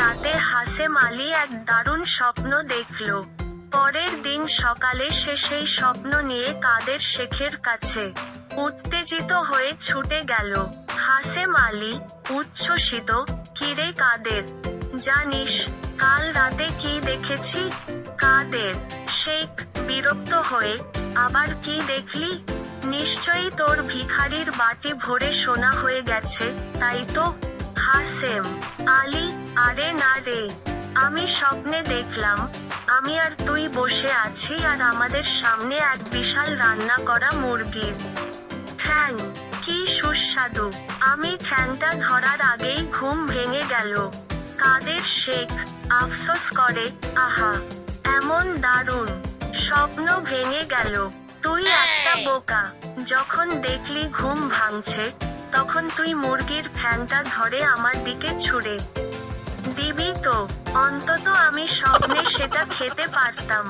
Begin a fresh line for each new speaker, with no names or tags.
রাতে হাসেম আলী এক দারুণ স্বপ্ন দেখল। পরের দিন সকালে সে সেই স্বপ্ন নিয়ে কাদের শেখের কাছে উত্তেজিত হয়ে ছুটে গেল। হাসেম আলী উচ্ছ্বসিত, কিরে কাদের, জানিস কাল রাতে কি দেখেছি? কাদের শেখ বিরক্ত হয়ে, আবার কি দেখলি? নিশ্চয়ই তোর ভিখারির বাটি ভরে সোনা হয়ে গেছে, তাই তো? হাসেম আলী আরে না রে, আমি স্বপ্নে দেখলাম আমি আর তুই বসে আছি আর আমাদের সামনে এক বিশাল রান্না করা মুরগির ঠ্যাং। কি সুস্বাদু! আমি ঠ্যাংটা ধরার আগেই ঘুম ভেঙে গেল। কাদের শেখ আফসোস করে, আহা, এমন দারুণ স্বপ্ন ভেঙে গেল। তুই একটা বোকা, যখন দেখলি ঘুম ভাঙছে তখন তুই মুরগির ঠ্যাংটা ধরে আমার দিকে ছুঁড়ে দিবি তো, অন্তত আমি স্বপ্নে সেটা খেতে পারতাম।